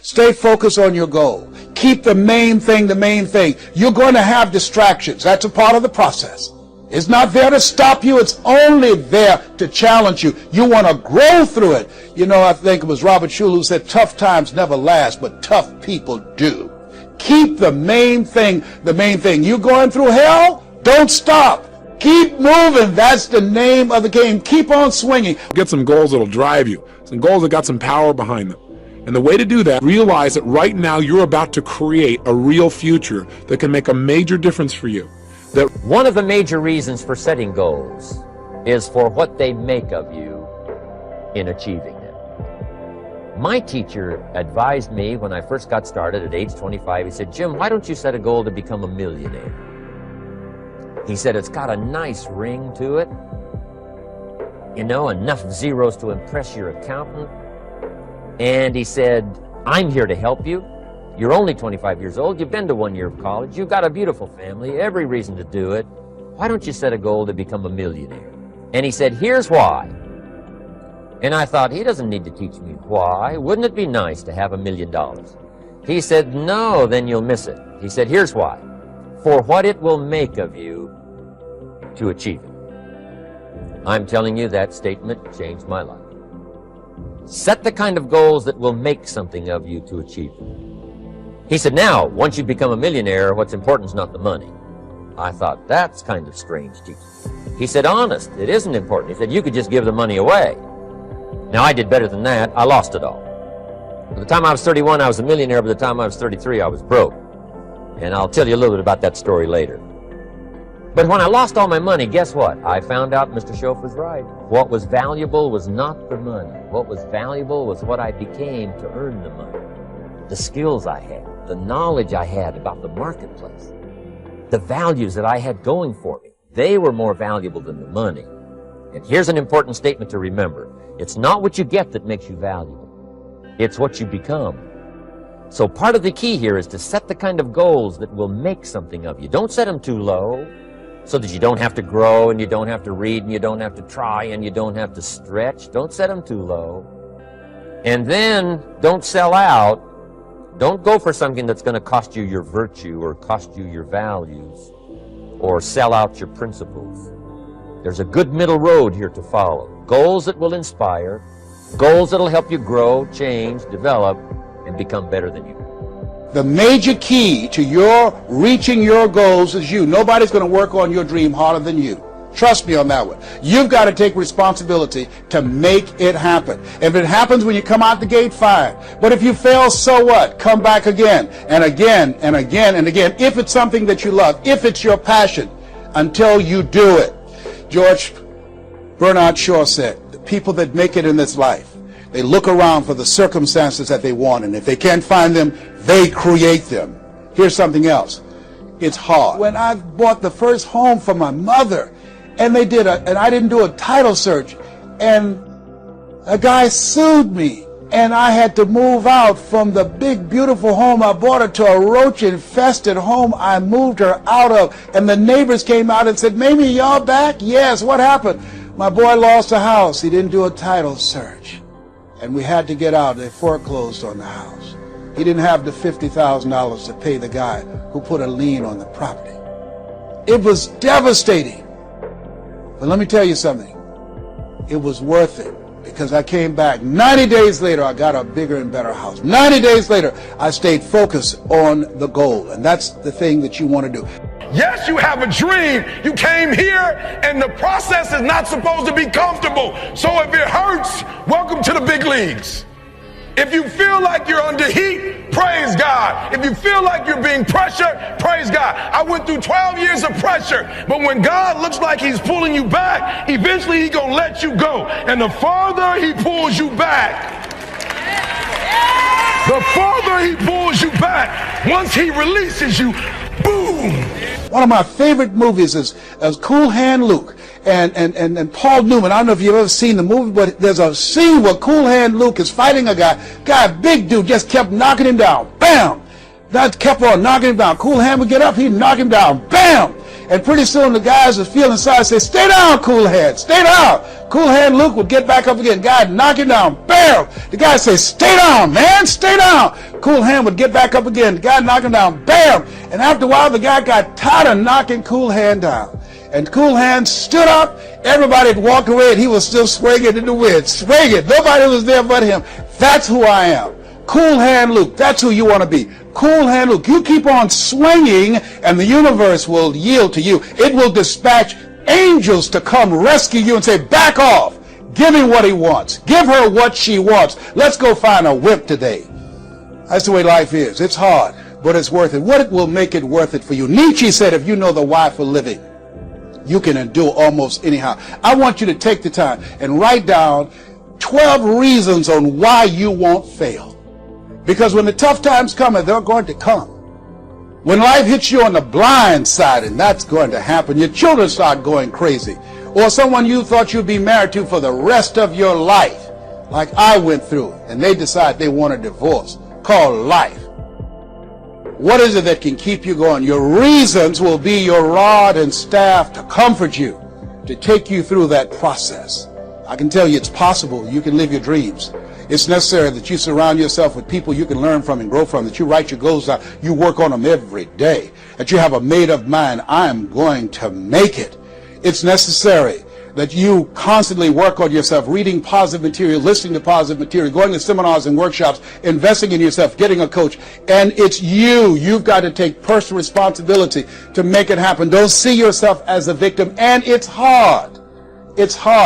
Stay focused on your goal. Keep the main thing the main thing. You're going to have distractions. That's a part of the process. It's not there to stop you. It's only there to challenge you. You want to grow through it. You know, I think it was Robert Schuller who said, tough times never last, but tough people do. Keep the main thing the main thing. You're going through hell? Don't stop. Keep moving. That's the name of the game. Keep on swinging. Get some goals that'll drive you. Some goals that got some power behind them. And the way to do that, realize that right now you're about to create a real future that can make a major difference for you. That one of the major reasons for setting goals is for what they make of you in achieving them. My teacher advised me when I first got started at age 25, he said, Jim, why don't you set a goal to become a millionaire? He said, it's got a nice ring to it. You know, enough zeros to impress your accountant. And he said, I'm here to help you. You're only 25 years old. You've been to 1 year of college. You've got a beautiful family, every reason to do it. Why don't you set a goal to become a millionaire? And he said, here's why. And I thought, he doesn't need to teach me why. Wouldn't it be nice to have $1 million? He said, no, then you'll miss it. He said, here's why. For what it will make of you to achieve it. I'm telling you, that statement changed my life. Set the kind of goals that will make something of you to achieve it. He said, now, once you become a millionaire, what's important is not the money. I thought, that's kind of strange teaching. He said, honest, it isn't important. He said, you could just give the money away. Now, I did better than that. I lost it all. By the time I was 31, I was a millionaire. By the time I was 33, I was broke. And I'll tell you a little bit about that story later. But when I lost all my money, guess what? I found out Mr. Schoaf was right. What was valuable was not the money. What was valuable was what I became to earn the money. The skills I had, the knowledge I had about the marketplace, the values that I had going for me. They were more valuable than the money. And here's an important statement to remember. It's not what you get that makes you valuable. It's what you become. So part of the key here is to set the kind of goals that will make something of you. Don't set them too low so that you don't have to grow and you don't have to read and you don't have to try and you don't have to stretch. Don't set them too low. And then don't sell out. Don't go for something that's going to cost you your virtue or cost you your values or sell out your principles. There's a good middle road here to follow. Goals that will inspire, goals that will help you grow, change, develop, and become better than you. The major key to your reaching your goals is you. Nobody's going to work on your dream harder than you. Trust me on that one. You've got to take responsibility to make it happen. If it happens when you come out the gate, fine. But if you fail, so what? Come back again and again and again and again. If it's something that you love, if it's your passion, until you do it. George Bernard Shaw said, the people that make it in this life, they look around for the circumstances that they want, and if they can't find them, they create them. Here's something else. It's hard. When I bought the first home for my mother, and I didn't do a title search, and a guy sued me, and I had to move out from the big, beautiful home I bought her to a roach-infested home I moved her out of, and the neighbors came out and said, Mamie, y'all back? Yes, what happened? My boy lost a house. He didn't do a title search, and we had to get out. They foreclosed on the house. He didn't have the $50,000 to pay the guy who put a lien on the property. It was devastating. But let me tell you something. It was worth it, because I came back. 90 days later, I got a bigger and better house. 90 days later, I stayed focused on the goal, and that's the thing that you want to do. Yes, you have a dream. You came here, and the process is not supposed to be comfortable. So if it hurts, welcome to the big leagues. If you feel like you're under heat, praise God. If you feel like you're being pressured, praise God. I went through 12 years of pressure, but when God looks like he's pulling you back, eventually he's going to let you go. And the farther he pulls you back, once he releases you, boom. One of my favorite movies is Cool Hand Luke and Paul Newman. I don't know if you've ever seen the movie, but there's a scene where Cool Hand Luke is fighting a guy, big dude, just kept knocking him down. Bam! That kept on knocking him down. Cool Hand would get up, he'd knock him down. Bam! And pretty soon the guys are feeling sorry, say, stay down, Cool Hand, stay down. Cool Hand Luke would get back up again. God knock him down. Bam! The guy say, stay down, man, stay down. Cool Hand would get back up again. The guy knock him down. Bam! And after a while, the guy got tired of knocking Cool Hand down. And Cool Hand stood up. Everybody had walked away, and he was still swinging in the wind. Swinging. Nobody was there but him. That's who I am. Cool Hand Luke. That's who you want to be. Cool Hand Luke. You keep on swinging, and the universe will yield to you. It will dispatch angels to come rescue you and say, back off. Give him what he wants. Give her what she wants. Let's go find a wimp today. That's the way life is. It's hard, but it's worth it. What will make it worth it for you? Nietzsche said, if you know the why for living, you can endure almost anyhow. I want you to take the time and write down 12 reasons on why you won't fail. Because when the tough times come, and they're going to come, when life hits you on the blind side, and that's going to happen, your children start going crazy, or someone you thought you'd be married to for the rest of your life, like I went through, and they decide they want a divorce, called life. What is it that can keep you going? Your reasons will be your rod and staff to comfort you, to take you through that process. I can tell you it's possible. You can live your dreams. It's necessary that you surround yourself with people you can learn from and grow from, that you write your goals down, you work on them every day, that you have a made-up mind, I'm going to make it. It's necessary that you constantly work on yourself, reading positive material, listening to positive material, going to seminars and workshops, investing in yourself, getting a coach. And it's you. You've got to take personal responsibility to make it happen. Don't see yourself as a victim. And it's hard. It's hard.